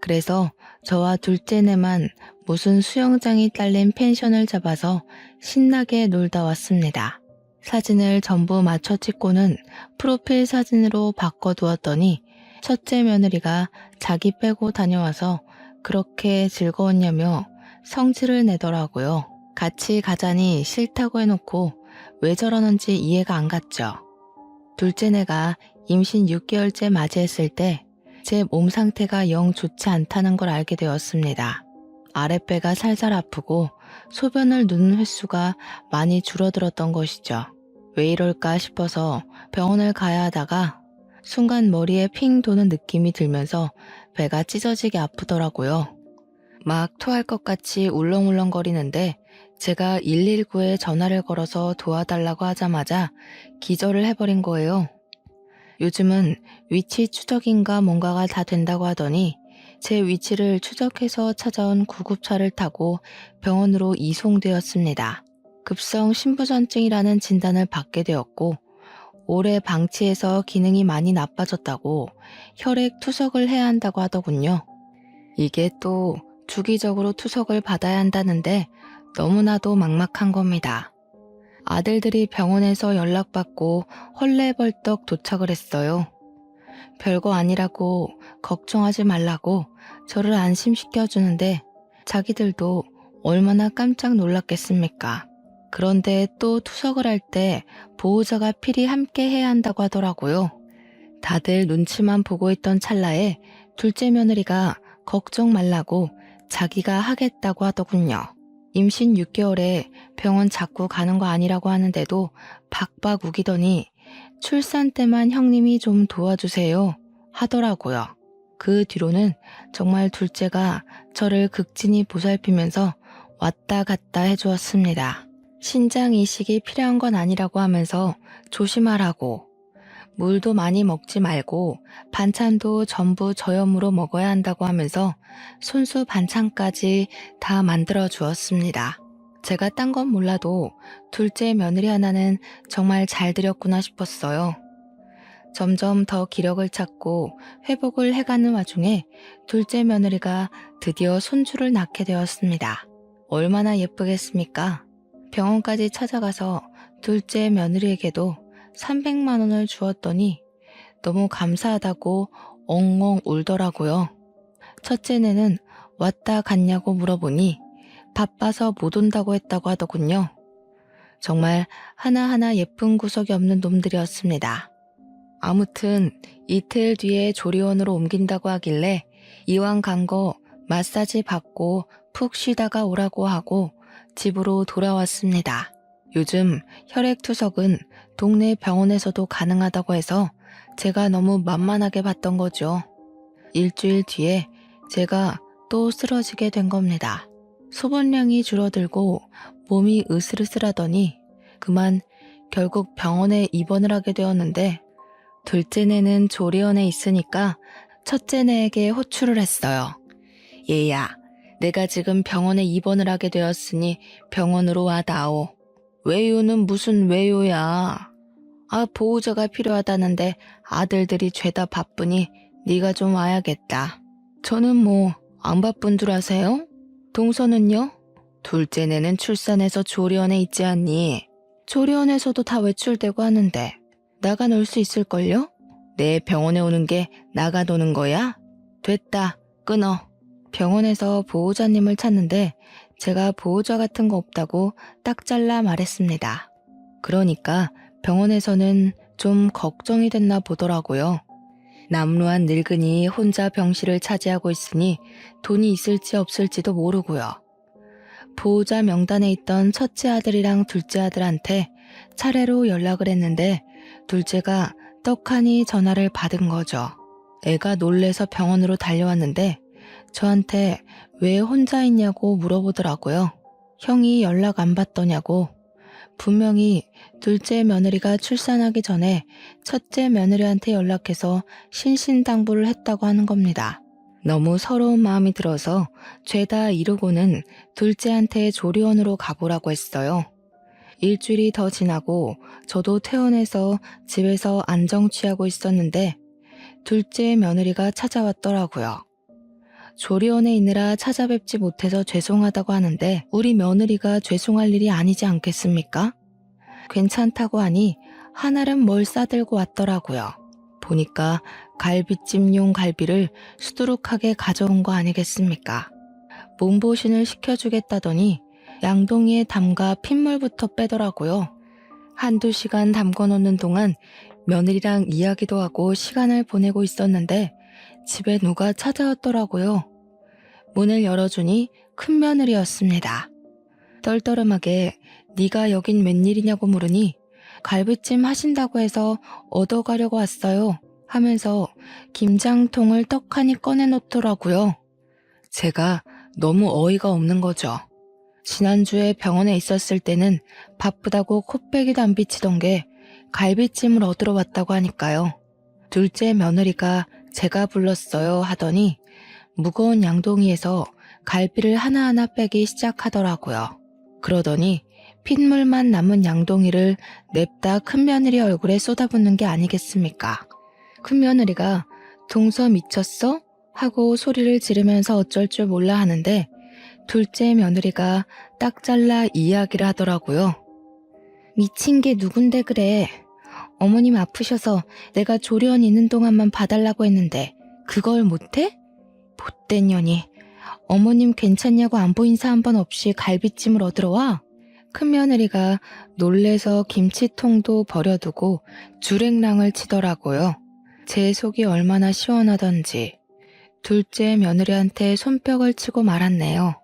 그래서 저와 둘째네만 무슨 수영장이 딸린 펜션을 잡아서 신나게 놀다 왔습니다. 사진을 전부 맞춰 찍고는 프로필 사진으로 바꿔두었더니 첫째 며느리가 자기 빼고 다녀와서 그렇게 즐거웠냐며 성질을 내더라고요. 같이 가자니 싫다고 해놓고 왜 저러는지 이해가 안 갔죠. 둘째네가 임신 6개월째 맞이했을 때 제 몸 상태가 영 좋지 않다는 걸 알게 되었습니다. 아랫배가 살살 아프고 소변을 누는 횟수가 많이 줄어들었던 것이죠. 왜 이럴까 싶어서 병원을 가야 하다가 순간 머리에 핑 도는 느낌이 들면서 배가 찢어지게 아프더라고요. 막 토할 것 같이 울렁울렁거리는데 제가 119에 전화를 걸어서 도와달라고 하자마자 기절을 해버린 거예요. 요즘은 위치 추적인가 뭔가가 다 된다고 하더니 제 위치를 추적해서 찾아온 구급차를 타고 병원으로 이송되었습니다. 급성 신부전증이라는 진단을 받게 되었고 오래 방치해서 기능이 많이 나빠졌다고 혈액 투석을 해야 한다고 하더군요. 이게 또 주기적으로 투석을 받아야 한다는데 너무나도 막막한 겁니다. 아들들이 병원에서 연락받고 헐레벌떡 도착을 했어요. 별거 아니라고 걱정하지 말라고 저를 안심시켜주는데 자기들도 얼마나 깜짝 놀랐겠습니까? 그런데 또 투석을 할 때 보호자가 필히 함께 해야 한다고 하더라고요. 다들 눈치만 보고 있던 찰나에 둘째 며느리가 걱정 말라고 자기가 하겠다고 하더군요. 임신 6개월에 병원 자꾸 가는 거 아니라고 하는데도 박박 우기더니 출산 때만 형님이 좀 도와주세요 하더라고요. 그 뒤로는 정말 둘째가 저를 극진히 보살피면서 왔다 갔다 해주었습니다. 신장 이식이 필요한 건 아니라고 하면서 조심하라고, 물도 많이 먹지 말고 반찬도 전부 저염으로 먹어야 한다고 하면서 손수 반찬까지 다 만들어 주었습니다. 제가 딴 건 몰라도 둘째 며느리 하나는 정말 잘 들였구나 싶었어요. 점점 더 기력을 찾고 회복을 해가는 와중에 둘째 며느리가 드디어 손주를 낳게 되었습니다. 얼마나 예쁘겠습니까? 병원까지 찾아가서 둘째 며느리에게도 300만 원을 주었더니 너무 감사하다고 엉엉 울더라고요. 첫째네는 왔다 갔냐고 물어보니 바빠서 못 온다고 했다고 하더군요. 정말 하나하나 예쁜 구석이 없는 놈들이었습니다. 아무튼 이틀 뒤에 조리원으로 옮긴다고 하길래 이왕 간 거 마사지 받고 푹 쉬다가 오라고 하고 집으로 돌아왔습니다. 요즘 혈액투석은 동네 병원에서도 가능하다고 해서 제가 너무 만만하게 봤던 거죠. 일주일 뒤에 제가 또 쓰러지게 된 겁니다. 소변량이 줄어들고 몸이 으슬으슬하더니 그만 결국 병원에 입원을 하게 되었는데, 둘째네는 조리원에 있으니까 첫째네에게 호출을 했어요. 얘야, 내가 지금 병원에 입원을 하게 되었으니 병원으로 와다오. 왜요는 무슨 왜요야. 보호자가 필요하다는데 아들들이 죄다 바쁘니 네가 좀 와야겠다. 저는 뭐 안 바쁜 줄 아세요? 동서는요? 둘째네는 출산해서 조리원에 있지 않니? 조리원에서도 다 외출되고 하는데 나가 놀 수 있을걸요? 내 병원에 오는 게 나가 노는 거야? 됐다, 끊어. 병원에서 보호자님을 찾는데 제가 보호자 같은 거 없다고 딱 잘라 말했습니다. 그러니까 병원에서는 좀 걱정이 됐나 보더라고요. 남루한 늙은이 혼자 병실을 차지하고 있으니 돈이 있을지 없을지도 모르고요. 보호자 명단에 있던 첫째 아들이랑 둘째 아들한테 차례로 연락을 했는데 둘째가 떡하니 전화를 받은 거죠. 애가 놀래서 병원으로 달려왔는데 저한테 왜 혼자 있냐고 물어보더라고요. 형이 연락 안 받더냐고. 분명히 둘째 며느리가 출산하기 전에 첫째 며느리한테 연락해서 신신당부를 했다고 하는 겁니다. 너무 서러운 마음이 들어서 죄다 이루고는 둘째한테 조리원으로 가보라고 했어요. 일주일이 더 지나고 저도 퇴원해서 집에서 안정 취하고 있었는데 둘째 며느리가 찾아왔더라고요. 조리원에 있느라 찾아뵙지 못해서 죄송하다고 하는데 우리 며느리가 죄송할 일이 아니지 않겠습니까? 괜찮다고 하니 한알은 뭘 싸들고 왔더라고요. 보니까 갈비찜용 갈비를 수두룩하게 가져온 거 아니겠습니까? 몸보신을 시켜주겠다더니 양동이에 담가 핏물부터 빼더라고요. 한두 시간 담궈놓는 동안 며느리랑 이야기도 하고 시간을 보내고 있었는데 집에 누가 찾아왔더라고요. 문을 열어주니 큰며느리였습니다. 떨떠름하게 네가 여긴 웬일이냐고 물으니 갈비찜 하신다고 해서 얻어가려고 왔어요 하면서 김장통을 떡하니 꺼내놓더라고요. 제가 너무 어이가 없는 거죠. 지난주에 병원에 있었을 때는 바쁘다고 코빼기도 안 비치던 게 갈비찜을 얻으러 왔다고 하니까요. 둘째 며느리가 제가 불렀어요 하더니 무거운 양동이에서 갈비를 하나하나 빼기 시작하더라고요. 그러더니 핏물만 남은 양동이를 냅다 큰며느리 얼굴에 쏟아붓는 게 아니겠습니까? 큰며느리가 동서 미쳤어? 하고 소리를 지르면서 어쩔 줄 몰라 하는데 둘째 며느리가 딱 잘라 이야기를 하더라고요. 미친 게 누군데 그래. 어머님 아프셔서 내가 조리원 있는 동안만 봐달라고 했는데 그걸 못해? 못된 년이. 어머님 괜찮냐고 안부 인사 한 번 없이 갈비찜을 얻으러 와? 큰며느리가 놀래서 김치통도 버려두고 주랭랑을 치더라고요. 제 속이 얼마나 시원하던지 둘째 며느리한테 손뼉을 치고 말았네요.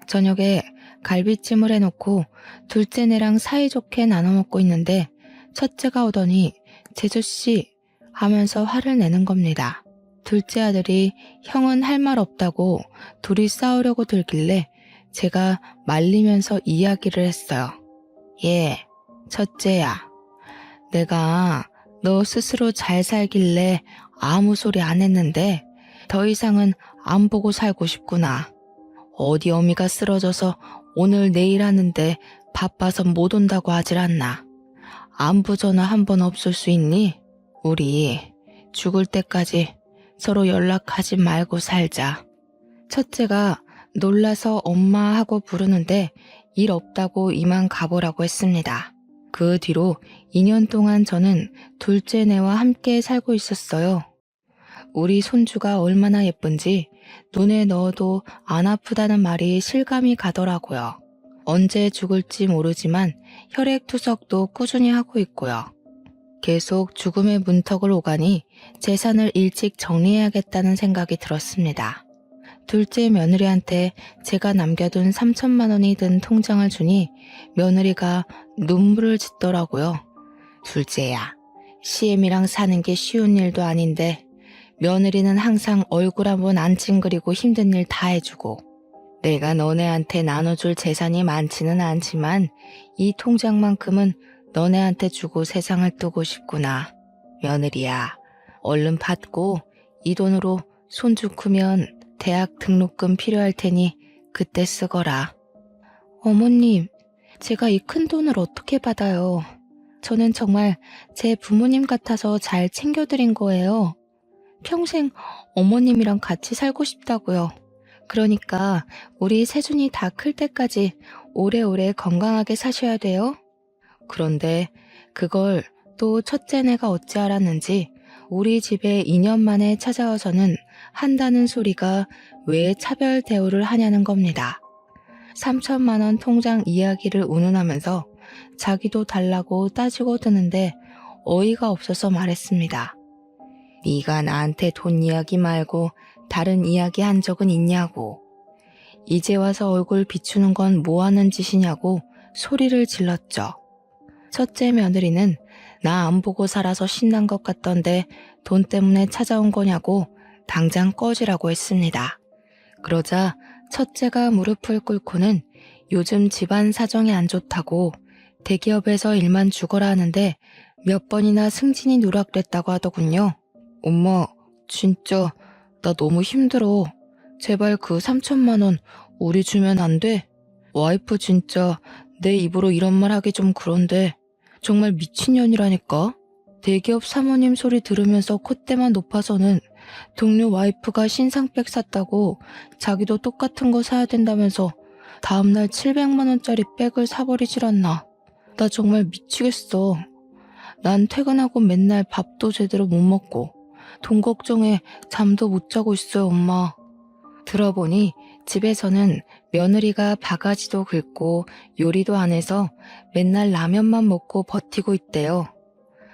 저녁에 갈비찜을 해놓고 둘째네랑 사이좋게 나눠 먹고 있는데 첫째가 오더니 제주씨 하면서 화를 내는 겁니다. 둘째 아들이 형은 할 말 없다고 둘이 싸우려고 들길래 제가 말리면서 이야기를 했어요. 첫째야. 내가 너 스스로 잘 살길래 아무 소리 안 했는데 더 이상은 안 보고 살고 싶구나. 어디 어미가 쓰러져서 오늘 내일 하는데 바빠서 못 온다고 하질 않나. 안부 전화 한 번 없을 수 있니? 우리 죽을 때까지 서로 연락하지 말고 살자. 첫째가 놀라서 엄마 하고 부르는데 일 없다고 이만 가보라고 했습니다. 그 뒤로 2년 동안 저는 둘째네와 함께 살고 있었어요. 우리 손주가 얼마나 예쁜지 눈에 넣어도 안 아프다는 말이 실감이 가더라고요. 언제 죽을지 모르지만 혈액투석도 꾸준히 하고 있고요. 계속 죽음의 문턱을 오가니 재산을 일찍 정리해야겠다는 생각이 들었습니다. 둘째 며느리한테 제가 남겨둔 3천만 원이 든 통장을 주니 며느리가 눈물을 짓더라고요. 둘째야, CM이랑 사는 게 쉬운 일도 아닌데 며느리는 항상 얼굴 한번 안 찡그리고 힘든 일 다 해주고, 내가 너네한테 나눠줄 재산이 많지는 않지만 이 통장만큼은 너네한테 주고 세상을 뜨고 싶구나. 며느리야, 얼른 받고 이 돈으로 손주 크면 대학 등록금 필요할 테니 그때 쓰거라. 어머님, 제가 이 큰 돈을 어떻게 받아요? 저는 정말 제 부모님 같아서 잘 챙겨드린 거예요. 평생 어머님이랑 같이 살고 싶다고요. 그러니까 우리 세준이 다 클 때까지 오래오래 건강하게 사셔야 돼요. 그런데 그걸 또 첫째네가 어찌 알았는지 우리 집에 2년 만에 찾아와서는 한다는 소리가 왜 차별 대우를 하냐는 겁니다. 3천만 원 통장 이야기를 운운하면서 자기도 달라고 따지고 드는데 어이가 없어서 말했습니다. 네가 나한테 돈 이야기 말고 다른 이야기 한 적은 있냐고. 이제 와서 얼굴 비추는 건 뭐 하는 짓이냐고 소리를 질렀죠. 첫째 며느리는 나 안 보고 살아서 신난 것 같던데 돈 때문에 찾아온 거냐고 당장 꺼지라고 했습니다. 그러자 첫째가 무릎을 꿇고는 요즘 집안 사정이 안 좋다고 대기업에서 일만 죽어라 하는데 몇 번이나 승진이 누락됐다고 하더군요. 엄마, 진짜 나 너무 힘들어. 제발 그 3천만 원 우리 주면 안 돼? 와이프 진짜 내 입으로 이런 말 하기 좀 그런데 정말 미친년이라니까. 대기업 사모님 소리 들으면서 콧대만 높아서는 동료 와이프가 신상백 샀다고 자기도 똑같은 거 사야 된다면서 다음날 700만 원짜리 백을 사버리질 않나. 나 정말 미치겠어. 난 퇴근하고 맨날 밥도 제대로 못 먹고 돈 걱정에 잠도 못 자고 있어요, 엄마. 들어보니 집에서는 며느리가 바가지도 긁고 요리도 안 해서 맨날 라면만 먹고 버티고 있대요.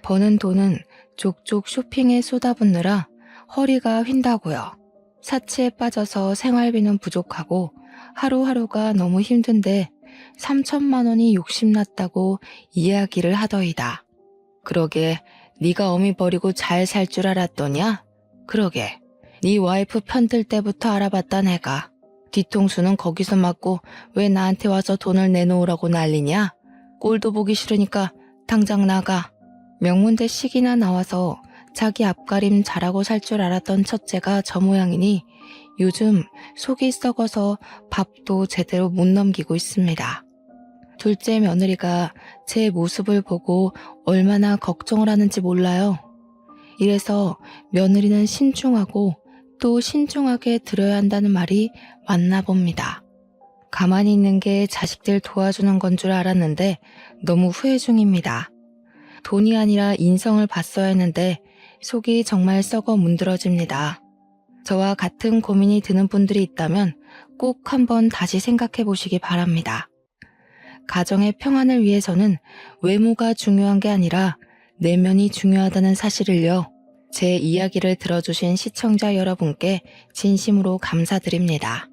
버는 돈은 족족 쇼핑에 쏟아붓느라 허리가 휜다고요. 사치에 빠져서 생활비는 부족하고 하루하루가 너무 힘든데 3천만 원이 욕심났다고 이야기를 하더이다. 그러게 네가 어미 버리고 잘 살 줄 알았더냐? 그러게 네 와이프 편들 때부터 알아봤다 내가. 뒤통수는 거기서 맞고 왜 나한테 와서 돈을 내놓으라고 난리냐? 꼴도 보기 싫으니까 당장 나가. 명문대식이나 나와서 자기 앞가림 잘하고 살 줄 알았던 첫째가 저 모양이니 요즘 속이 썩어서 밥도 제대로 못 넘기고 있습니다. 둘째 며느리가 제 모습을 보고 얼마나 걱정을 하는지 몰라요. 이래서 며느리는 신중하고 또 신중하게 들어야 한다는 말이 맞나 봅니다. 가만히 있는 게 자식들 도와주는 건 줄 알았는데 너무 후회 중입니다. 돈이 아니라 인성을 봤어야 했는데 속이 정말 썩어 문드러집니다. 저와 같은 고민이 드는 분들이 있다면 꼭 한번 다시 생각해 보시기 바랍니다. 가정의 평안을 위해서는 외모가 중요한 게 아니라 내면이 중요하다는 사실을요. 제 이야기를 들어주신 시청자 여러분께 진심으로 감사드립니다.